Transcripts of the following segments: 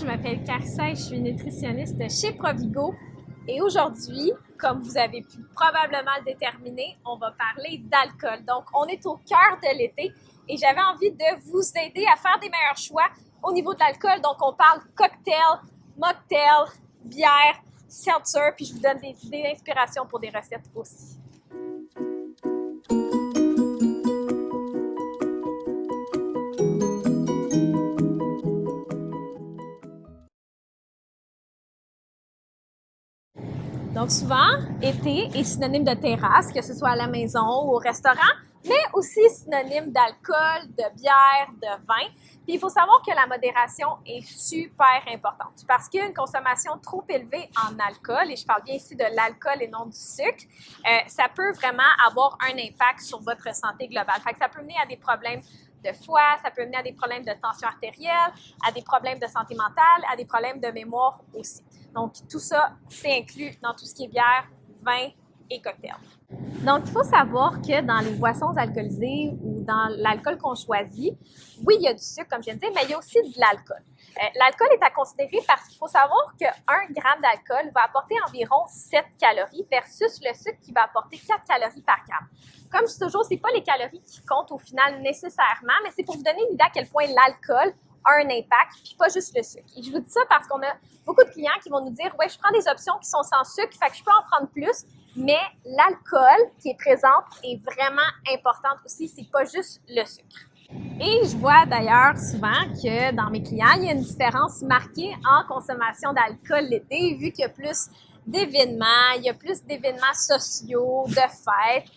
je m'appelle Carissa et je suis nutritionniste chez Provigo. Et aujourd'hui, comme vous avez pu probablement le déterminer, on va parler d'alcool. Donc, on est au cœur de l'été et j'avais envie de vous aider à faire des meilleurs choix au niveau de l'alcool. Donc, on parle cocktail, mocktail, bière, seltzer, puis je vous donne des idées d'inspiration pour des recettes aussi. Donc souvent, été est synonyme de terrasse, que ce soit à la maison ou au restaurant, mais aussi synonyme d'alcool, de bière, de vin. Puis il faut savoir que la modération est super importante parce qu'une consommation trop élevée en alcool, et je parle bien ici de l'alcool et non du sucre, ça peut vraiment avoir un impact sur votre santé globale. Fait que ça peut mener à des problèmes de foie, ça peut mener à des problèmes de tension artérielle, à des problèmes de santé mentale, à des problèmes de mémoire aussi. Donc, tout ça, c'est inclus dans tout ce qui est bière, vin et cocktail. Donc, il faut savoir que dans les boissons alcoolisées ou dans l'alcool qu'on choisit, oui, il y a du sucre, comme je viens de dire, mais il y a aussi de l'alcool. L'alcool est à considérer parce qu'il faut savoir qu'un gramme d'alcool va apporter environ 7 calories versus le sucre qui va apporter 4 calories par gramme. Comme je dis toujours, ce n'est pas les calories qui comptent au final nécessairement, mais c'est pour vous donner une idée à quel point l'alcool a un impact, puis pas juste le sucre. Et je vous dis ça parce qu'on a beaucoup de clients qui vont nous dire « Ouais, je prends des options qui sont sans sucre, fait que je peux en prendre plus. » Mais l'alcool qui est présente est vraiment importante aussi, c'est pas juste le sucre. Et je vois d'ailleurs souvent que dans mes clients, il y a une différence marquée en consommation d'alcool l'été, vu qu'il y a plus d'événements, il y a plus d'événements sociaux, de fêtes.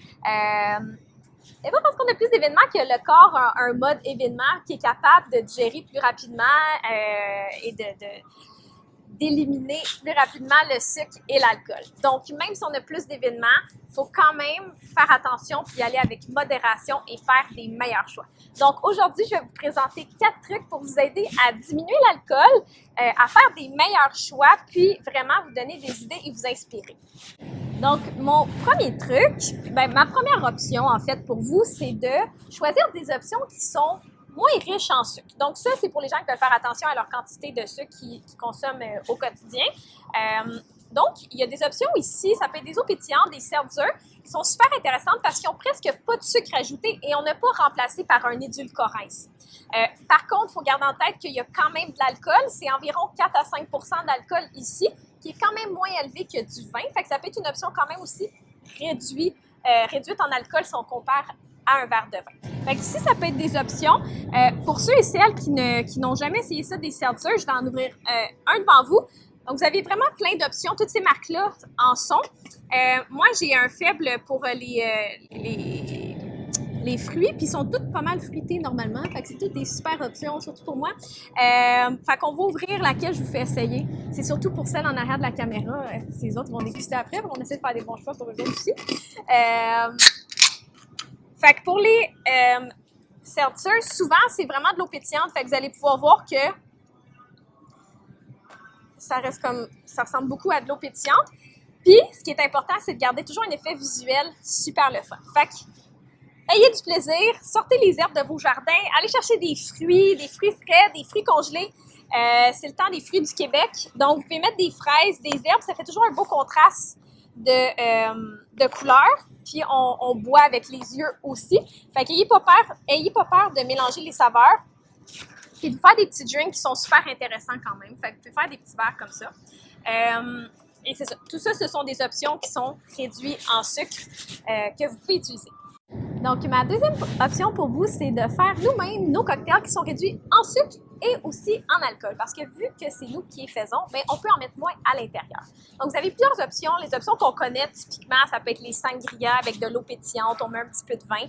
Et pas parce qu'on a plus d'événements que le corps a un mode événement qui est capable de digérer plus rapidement et d'éliminer plus rapidement le sucre et l'alcool. Donc, même si on a plus d'événements, il faut quand même faire attention puis y aller avec modération et faire des meilleurs choix. Donc, aujourd'hui, je vais vous présenter 4 trucs pour vous aider à diminuer l'alcool, à faire des meilleurs choix, puis vraiment vous donner des idées et vous inspirer. Donc, mon premier truc, ma première option, en fait, pour vous, c'est de choisir des options qui sont moins riches en sucre. Donc, ça, c'est pour les gens qui veulent faire attention à leur quantité de sucre qu'ils consomment au quotidien. Donc, il y a des options ici. Ça peut être des eaux pétillantes, des seltzers, qui sont super intéressantes parce qu'ils n'ont presque pas de sucre ajouté et on n'a pas remplacé par un édulcorant ici. Par contre, il faut garder en tête qu'il y a quand même de l'alcool. C'est environ 4 à 5 % d'alcool ici, qui est quand même moins élevé que du vin. Fait que ça peut être une option quand même aussi réduite en alcool si on compare à un verre de vin. Fait que ici, ça peut être des options. Pour ceux et celles qui n'ont jamais essayé ça, des seltzers, je vais en ouvrir un devant vous. Donc, vous avez vraiment plein d'options. Toutes ces marques-là en sont. Moi, j'ai un faible pour les fruits, puis ils sont toutes pas mal fruités normalement. Fait que c'est toutes des super options, surtout pour moi. Fait qu'on va ouvrir laquelle je vous fais essayer. C'est surtout pour celles en arrière de la caméra. Ces autres vont déguster après. On essaie de faire des bons choix pour eux autres aussi. Fait que pour les seltzers, souvent, c'est vraiment de l'eau pétillante. Fait que vous allez pouvoir voir que ça ressemble beaucoup à de l'eau pétillante. Puis, ce qui est important, c'est de garder toujours un effet visuel super le fun. Fait que, ayez du plaisir, sortez les herbes de vos jardins, allez chercher des fruits frais, des fruits congelés. C'est le temps des fruits du Québec. Donc, vous pouvez mettre des fraises, des herbes, ça fait toujours un beau contraste de couleurs. Puis, on boit avec les yeux aussi. Fait qu'ayez pas peur de mélanger les saveurs. Puis, de faire des petits drinks qui sont super intéressants quand même. Fait que vous pouvez faire des petits verres comme ça. Et c'est ça. Tout ça, ce sont des options qui sont réduites en sucre que vous pouvez utiliser. Donc, ma deuxième option pour vous, c'est de faire nous-mêmes nos cocktails qui sont réduits en sucre et aussi en alcool. Parce que vu que c'est nous qui les faisons, bien, on peut en mettre moins à l'intérieur. Donc, vous avez plusieurs options. Les options qu'on connaît typiquement, ça peut être les sangria avec de l'eau pétillante. On met un petit peu de vin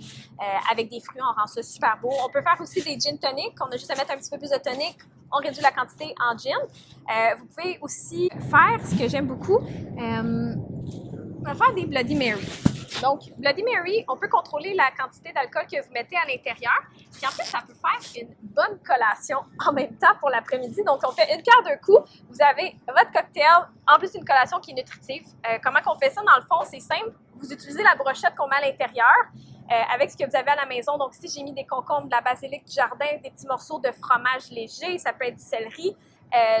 avec des fruits. On rend ça super beau. On peut faire aussi des gin tonic. On a juste à mettre un petit peu plus de tonic. On réduit la quantité en gin. Vous pouvez aussi faire, ce que j'aime beaucoup, on va faire des Bloody Mary. Donc, Bloody Mary, on peut contrôler la quantité d'alcool que vous mettez à l'intérieur. Puis en fait, ça peut faire une bonne collation en même temps pour l'après-midi. Donc, on fait une pierre d'un coup. Vous avez votre cocktail, en plus d'une collation qui est nutritive. Comment on fait ça? Dans le fond, c'est simple. Vous utilisez la brochette qu'on met à l'intérieur. avec ce que vous avez à la maison. Donc, si j'ai mis des concombres, de la basilic du jardin, des petits morceaux de fromage léger, ça peut être du céleri,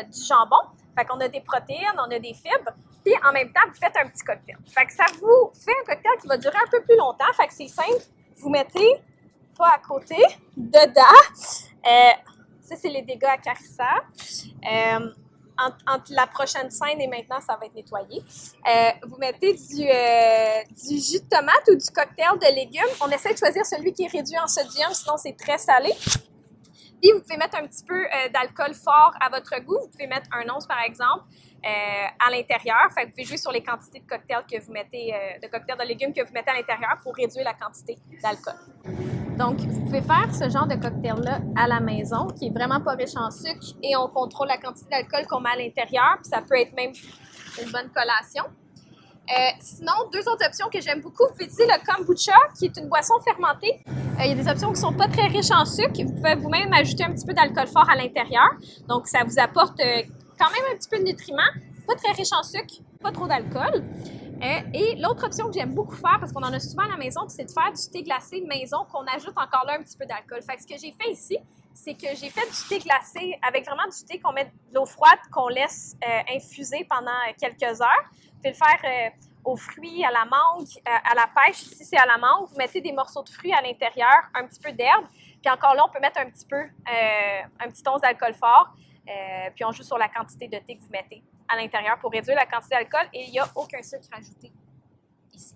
du jambon. Fait qu'on a des protéines, on a des fibres. Puis, en même temps, vous faites un petit cocktail. Fait que ça vous fait un cocktail qui va durer un peu plus longtemps. Fait que c'est simple. Vous mettez pas à côté, dedans. Ça, c'est les dégâts à Carissa. Entre la prochaine scène et maintenant, ça va être nettoyé. Vous mettez du jus de tomate ou du cocktail de légumes. On essaie de choisir celui qui est réduit en sodium, sinon c'est très salé. Puis vous pouvez mettre un petit peu d'alcool fort à votre goût. Vous pouvez mettre 1 once, par exemple, à l'intérieur. Fait que vous pouvez jouer sur les quantités de cocktails que vous mettez, de cocktails de légumes que vous mettez à l'intérieur pour réduire la quantité d'alcool. Donc, vous pouvez faire ce genre de cocktail-là à la maison, qui est vraiment pas riche en sucre, et on contrôle la quantité d'alcool qu'on met à l'intérieur, puis ça peut être même une bonne collation. Sinon, 2 autres options que j'aime beaucoup, vous pouvez utiliser le kombucha, qui est une boisson fermentée. Il y a des options qui sont pas très riches en sucre. Vous pouvez vous-même ajouter un petit peu d'alcool fort à l'intérieur. Donc, ça vous apporte quand même un petit peu de nutriments, pas très riche en sucre, pas trop d'alcool. Et l'autre option que j'aime beaucoup faire, parce qu'on en a souvent à la maison, c'est de faire du thé glacé maison qu'on ajoute encore là un petit peu d'alcool. Fait que ce que j'ai fait ici, c'est que j'ai fait du thé glacé avec vraiment du thé qu'on met de l'eau froide, qu'on laisse infuser pendant quelques heures. Vous pouvez le faire aux fruits, à la mangue, à la pêche. Ici, c'est à la mangue. Vous mettez des morceaux de fruits à l'intérieur, un petit peu d'herbe. Puis encore là, on peut mettre un petit once d'alcool fort. Puis on joue sur la quantité de thé que vous mettez à l'intérieur pour réduire la quantité d'alcool et il n'y a aucun sucre ajouté ici.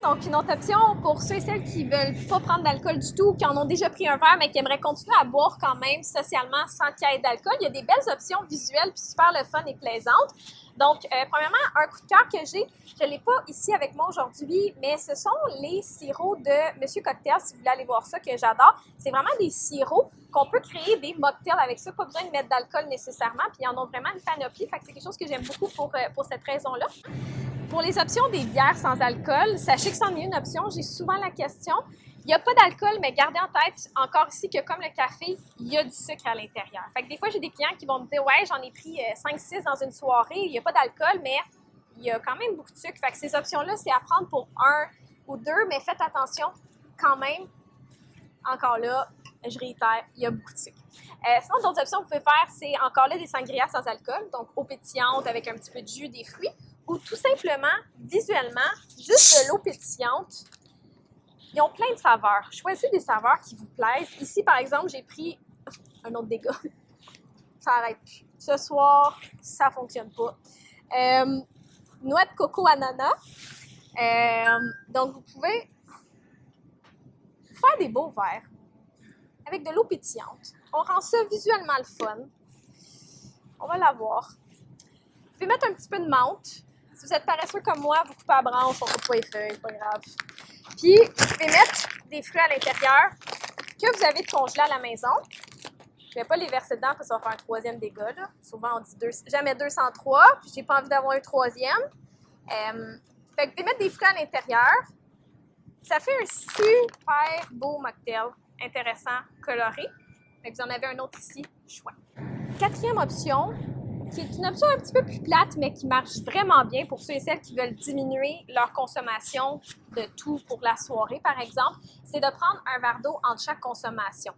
Donc, une autre option pour ceux et celles qui ne veulent pas prendre d'alcool du tout, qui en ont déjà pris un verre, mais qui aimeraient continuer à boire quand même socialement sans qu'il y ait d'alcool, il y a des belles options visuelles puis super le fun et plaisantes. Donc, premièrement, un coup de cœur que j'ai, je ne l'ai pas ici avec moi aujourd'hui, mais ce sont les sirops de Monsieur Cocktail, si vous voulez aller voir ça, que j'adore. C'est vraiment des sirops qu'on peut créer des mocktails avec ça, pas besoin de mettre d'alcool nécessairement, puis ils en ont vraiment une panoplie, fait que c'est quelque chose que j'aime beaucoup pour cette raison-là. Pour les options des bières sans alcool, sachez que c'en est une option, j'ai souvent la question. Il n'y a pas d'alcool, mais gardez en tête encore ici que comme le café, il y a du sucre à l'intérieur. Fait que des fois, j'ai des clients qui vont me dire « Ouais, j'en ai pris 5-6 dans une soirée, il n'y a pas d'alcool, mais il y a quand même beaucoup de sucre. » Fait que ces options-là, c'est à prendre pour 1 ou 2, mais faites attention quand même. Encore là, je réitère, il y a beaucoup de sucre. Sinon, d'autres options que vous pouvez faire, c'est encore là des sangrias sans alcool, donc eau pétillante avec un petit peu de jus, des fruits, ou tout simplement, visuellement, juste de l'eau pétillante. Ils ont plein de saveurs. Choisissez des saveurs qui vous plaisent. Ici, par exemple, j'ai pris un autre dégât. Ça n'arrête plus. Ce soir, ça ne fonctionne pas. Noix de coco ananas. Donc, vous pouvez faire des beaux verres avec de l'eau pétillante. On rend ça visuellement le fun. On va l'avoir. Vous pouvez mettre un petit peu de menthe. Si vous êtes paresseux comme moi, vous coupez la branche, on coupe pas les feuilles, pas grave. Puis, vous pouvez mettre des fruits à l'intérieur que vous avez de congelés à la maison. Je ne vais pas les verser dedans parce que ça va faire un 3e dégât. Là. Souvent, on dit jamais 203, puis j'ai pas envie d'avoir un 3e. Fait que vous pouvez mettre des fruits à l'intérieur. Ça fait un super beau mocktail, intéressant, coloré. Fait que vous en avez un autre ici, chouette. 4e option, qui est une option un petit peu plus plate, mais qui marche vraiment bien pour ceux et celles qui veulent diminuer leur consommation de tout pour la soirée, par exemple, c'est de prendre un verre d'eau entre chaque consommation.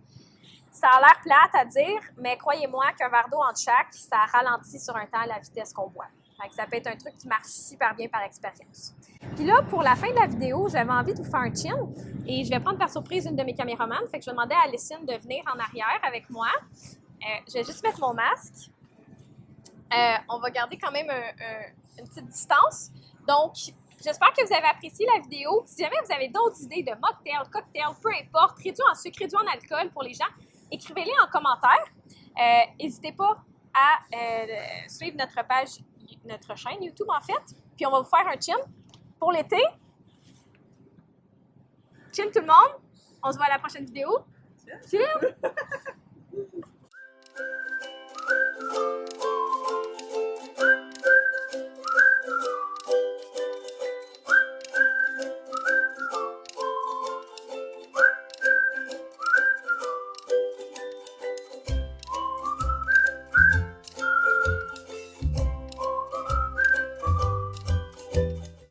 Ça a l'air plate à dire, mais croyez-moi qu'un verre d'eau entre chaque, ça ralentit sur un temps la vitesse qu'on boit. Fait que ça peut être un truc qui marche super bien par expérience. Puis là, pour la fin de la vidéo, j'avais envie de vous faire un chin et je vais prendre par surprise une de mes caméramans. Fait que je vais demander à Alicine de venir en arrière avec moi. Je vais juste mettre mon masque. On va garder quand même une petite distance. Donc, j'espère que vous avez apprécié la vidéo. Si jamais vous avez d'autres idées de mocktails, cocktails, peu importe, réduits en sucre, réduits en alcool pour les gens, écrivez-les en commentaire. N'hésitez pas à suivre notre chaîne YouTube en fait. Puis on va vous faire un chill pour l'été. Chill tout le monde. On se voit à la prochaine vidéo. Chill!